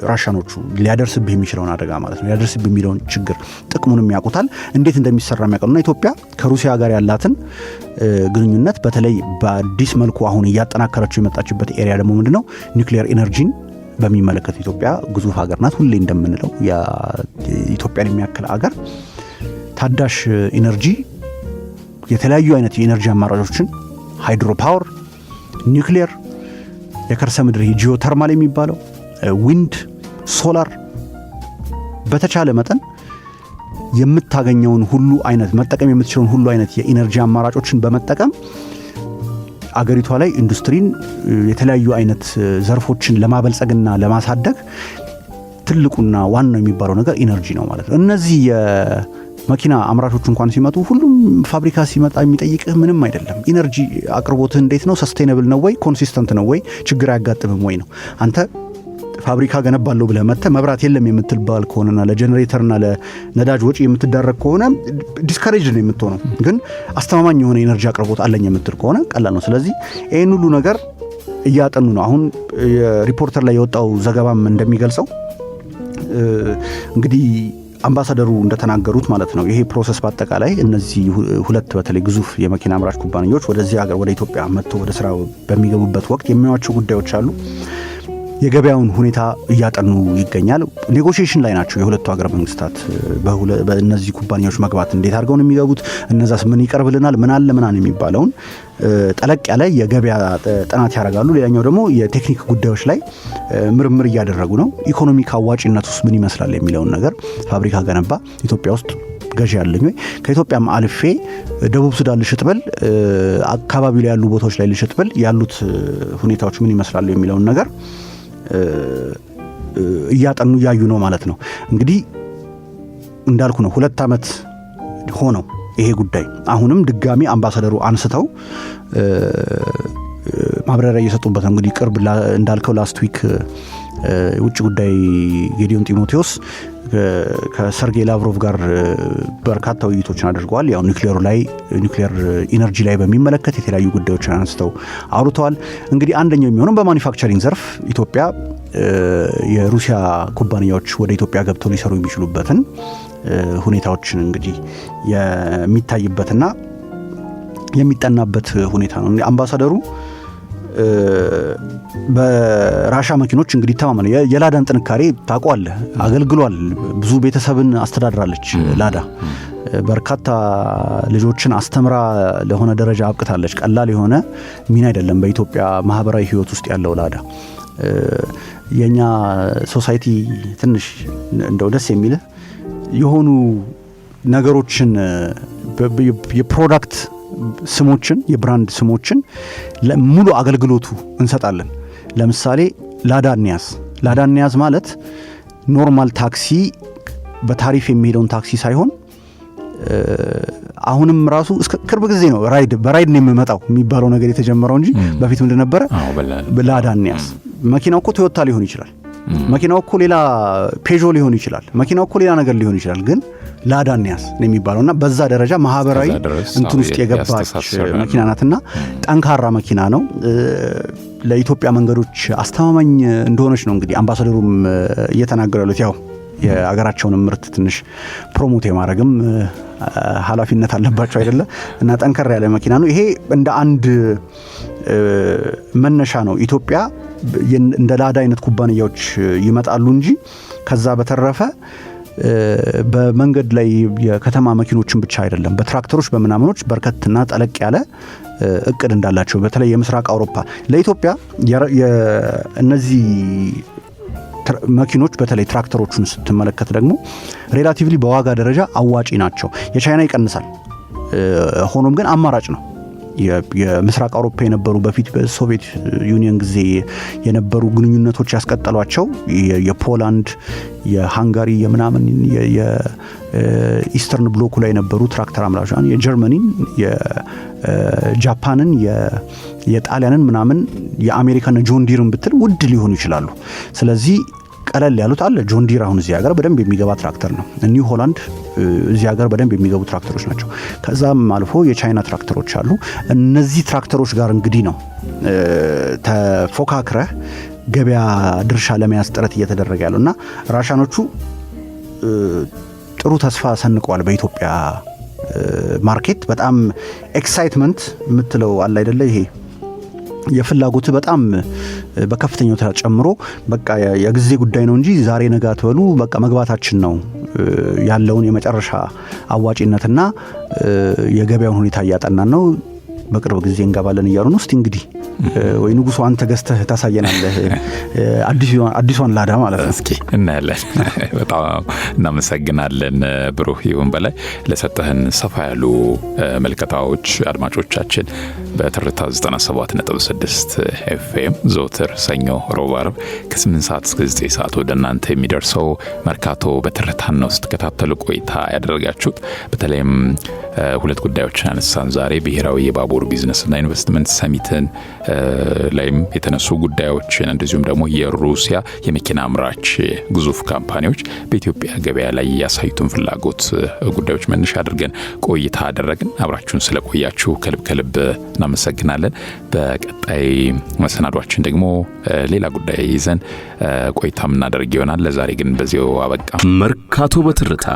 ራሻኖቹ። ሊያደርስብህ የሚችለውን አደጋ ማለት ነው፣ ሊያደርስብህ የሚለውን ችግር ጥቅሙንም ያውቁታል፣ እንዴት እንደሚሰራ የሚያውቁና ኢትዮጵያ ከሩሲያ ጋር ያላትን ግንኙነት በተለይ በአዲስ መልኩ አሁን እያጠናከረችው የመጣችበት ኤሪያ ደግሞ ምንድነው ኒውክሌር ኢነርጂን በሚመለከት ኢትዮጵያ ግዙፍ ሀገር ናት። ሁሌ እንደምንለው የኢትዮጵያን የሚያክል ሀገር ታዳሽ ኢነርጂ የተለያዩ አይነት የኢነርጂ አማራጮችን ሃይድሮ ፓወር፣ ኒውክሌር፣ የከርሰ ምድር ጂኦተርማል የሚባለው ዊንድ፣ ሶላር በተቻለ መጠን የምታገኘውን ሁሉ አይነት መጠቀም የምትችለውን ሁሉ አይነት የኢነርጂ አማራጮችን በመጠቀም አገሪቷ ላይ ኢንዱስትሪን የተለያዩ አይነት ዘርፎችን ለማበልጸግና ለማሳደግ ትልቁና ዋናው የሚባለው ነገር ኢነርጂ ነው ማለት ነው። እነዚህ መኪና አምራቾች እንኳን ሲመጡ ሁሉም ፋብሪካ ሲመጣ የሚጠይቅህ ምንም አይደለም። ኢነርጂ አቅርቦትህ እንዴት ነው? ሰስቴነብል ነው ወይ? ኮንሲስተንት ነው ወይ? ችግር አያጋጥምም ወይ ነው። አንተ ፋብሪካ ገነባለሁ ብለህ መጥተህ መብራት የለም የምትባል ከሆነና ለጀነሬተርና ለነዳጅ ወጪ የምትዳረግ ከሆነ ዲስካሬጅ ነው የምትሆነው። ግን አስተማማኝ የሆነ ኢነርጂ አቅርቦት አለኝ የምትል ከሆነ ቀላል ነው። ስለዚህ ይህን ሁሉ ነገር እያጠኑ ነው። አሁን የሪፖርተር ላይ የወጣው ዘገባም እንደሚገልጸው እንግዲህ አምባሳደሩ እንደተናገሩት ማለት ነው ይሄ ፕሮሰስ በአጠቃላይ እነዚህ ሁለት በተለይ ግዙፍ የመኪና አምራች ኩባንያዎች ወደዚህ ሀገር ወደ ኢትዮጵያ መጥተው ወደ ስራ በሚገቡበት ወቅት የሚያዩዋቸው ጉዳዮች አሉ። የገበያውን ሁኔታ እያጠኑ ይገኛል። ኔጎሽዬሽን ላይ ናቸው የሁለቱ ሀገር መንግስታት በእነዚህ ኩባንያዎች መግባት እንዴት አድርገው ነው የሚገቡት፣ እነዛስ ምን ይቀርብልናል፣ ምን አለ ምናምን የሚባለውን ጠለቅ ያለ የገበያ ጥናት ያደርጋሉ። ሌላኛው ደግሞ የቴክኒክ ጉዳዮች ላይ ምርምር እያደረጉ ነው። ኢኮኖሚክ አዋጭነት ውስጥ ምን ይመስላል የሚለውን ነገር ፋብሪካ ገነባ ኢትዮጵያ ውስጥ ገዢ ያለኝ ወይ ከኢትዮጵያም አልፌ ደቡብ ሱዳን ልሽጥበል አካባቢው ላይ ያሉ ቦታዎች ላይ ልሽጥበል ያሉት ሁኔታዎች ምን ይመስላሉ የሚለውን ነገር እያጠኑ እያዩ ነው ማለት ነው። እንግዲህ እንዳልኩ ነው 2 ዓመት ሆነው ይሄ ጉዳይ አሁንም ድጋሚ አምባሳደሩ አንስተው ማብራሪያ እየሰጡበት ነው። እንግዲህ ቅርብ እንዳልከው ላስት ዊክ ውጭ ጉዳይ ጌዲዮን ጢሞቴዎስ ከሰርጌይ ላቭሮቭ ጋር በርካታ ውይይቶችን አድርገዋል። ያው ኒውክሌር ኢነርጂ ላይ በሚመለከት የተለያዩ ጉዳዮችን አንስተው አውርተዋል። እንግዲህ አንደኛው የሚሆነው በማኒፋክቸሪንግ ዘርፍ ኢትዮጵያ የሩሲያ ኩባንያዎች ወደ ኢትዮጵያ ገብተው ሊሰሩ የሚችሉበትን ሁኔታዎችን እንግዲህ የሚታይበትና የሚጠናበት ሁኔታ ነው። አምባሳደሩ በራሻ መኪኖች እንግዲህ ተማመነ የላዳን ጥንካሬ ታውቀዋለህ፣ አገልግሏል። ብዙ ቤተሰብን አስተዳድራለች ላዳ። በርካታ ልጆችን አስተምራ ለሆነ ደረጃ አብቅታለች። ቀላል የሆነ ሚና አይደለም በኢትዮጵያ ማህበራዊ ህይወት ውስጥ ያለው ላዳ። የኛ ሶሳይቲ ትንሽ እንደው ደስ የሚልህ የሆኑ ነገሮችን የፕሮዳክት ስሞችን የብራንድ ስሞችን ሙሉ አገልግሎቱ እንሰጣለን። ለምሳሌ ላዳ ኒያዝ ማለት ኖርማል ታክሲ በታሪፍ የሚሄደውን ታክሲ ሳይሆን አሁንም ራሱ እስከ ቅርብ ጊዜ ነው በራይድ ነው የሚመጣው የሚባለው ነገር የተጀመረው እንጂ በፊት ምንድን ነበረ? ላዳ ኒያዝ። መኪናው እኮ ቶዮታ ሊሆን ይችላል፣ መኪናው እኮ ሌላ ፔዦ ሊሆን ይችላል፣ መኪናው እኮ ሌላ ነገር ሊሆን ይችላል፣ ግን ላዳ ኒያዝ ነው የሚባለውና በዛ ደረጃ ማህበራዊ እንትን ውስጥ የገባች መኪና ናትና ጠንካራ መኪና ነው። ለኢትዮጵያ መንገዶች አስተማማኝ እንደሆነች ነው እንግዲህ አምባሳደሩም እየተናገሩ ያሉት። ያው የአገራቸውን ምርት ትንሽ ፕሮሞት የማድረግም ኃላፊነት አለባቸው አይደለ? እና ጠንከር ያለ መኪና ነው። ይሄ እንደ አንድ መነሻ ነው። ኢትዮጵያ እንደ ላዳ አይነት ኩባንያዎች ይመጣሉ እንጂ ከዛ በተረፈ በመንገድ ላይ የከተማ መኪኖችን ብቻ አይደለም፣ በትራክተሮች በምናምኖች በርከትና ጠለቅ ያለ እቅድ እንዳላቸው በተለይ የምስራቅ አውሮፓ ለኢትዮጵያ እነዚህ መኪኖች በተለይ ትራክተሮቹን ስትመለከት ደግሞ ሬላቲቭሊ በዋጋ ደረጃ አዋጪ ናቸው። የቻይና ይቀንሳል፣ ሆኖም ግን አማራጭ ነው። የምስራቅ አውሮፓ የነበሩ በፊት በሶቪየት ዩኒየን ጊዜ የነበሩ ግንኙነቶች ያስቀጠሏቸው የፖላንድ፣ የሃንጋሪ፣ የምናምን የኢስተርን ብሎኩ ላይ የነበሩ ትራክተር አምራቾች የጀርመኒን፣ የጃፓንን፣ የጣሊያንን ምናምን የአሜሪካን ጆን ዲርን ብትል ውድ ሊሆኑ ይችላሉ። ስለዚህ ቀለል ያሉት አለ። ጆን ዲር አሁን እዚህ ሀገር በደንብ የሚገባ ትራክተር ነው። ኒው ሆላንድ እዚህ ሀገር በደንብ የሚገቡ ትራክተሮች ናቸው። ከዛም አልፎ የቻይና ትራክተሮች አሉ። እነዚህ ትራክተሮች ጋር እንግዲህ ነው ተፎካክረህ ገበያ ድርሻ ለመያዝ ጥረት እየተደረገ ያለው እና ራሻኖቹ ጥሩ ተስፋ ሰንቀዋል በኢትዮጵያ ማርኬት። በጣም ኤክሳይትመንት የምትለው አለ አይደለ? ይሄ የፍላጎት በጣም በከፍተኛው ተጨምሮ በቃ የጊዜ ጉዳይ ነው እንጂ ዛሬ ነገ አትበሉ፣ በቃ መግባታችን ነው ያለውን የመጨረሻ አዋጪነትና የገበያውን ሁኔታ እያጠናን ነው፣ በቅርብ ጊዜ እንገባለን እያሉ ነው። እስቲ እንግዲህ ወይ ንጉሱ አንተ ገዝተህ ታሳየናለህ አዲሷን ላዳ ማለት ነው። እስኪ እናያለን። በጣም እናመሰግናለን ብሩህ ይሁን በላይ ለሰጠህን ሰፋ ያሉ መልከታዎች። አድማጮቻችን በትርታ 97.6 ኤፍኤም ዘወትር ሰኞ፣ ሮብ፣ ዓርብ ከ8 ሰዓት እስከ 9 ሰዓት ወደ እናንተ የሚደርሰው መርካቶ በትርታ ነው ስትከታተሉ ቆይታ ያደረጋችሁት። በተለይም ሁለት ጉዳዮችን አነሳን ዛሬ። ብሔራዊ የባቡር ቢዝነስና ኢንቨስትመንት ሰሚትን ላይም የተነሱ ጉዳዮችን እንደዚሁም ደግሞ የሩሲያ የመኪና አምራች ግዙፍ ካምፓኒዎች በኢትዮጵያ ገበያ ላይ ያሳዩትን ፍላጎት ጉዳዮች መነሻ አድርገን ቆይታ አደረግን። አብራችሁን ስለቆያችሁ ከልብ እናመሰግናለን። በቀጣይ መሰናዷችን ደግሞ ሌላ ጉዳይ ይዘን ቆይታ ምናደርግ ይሆናል። ለዛሬ ግን በዚያው አበቃ። መርካቶ በትርታ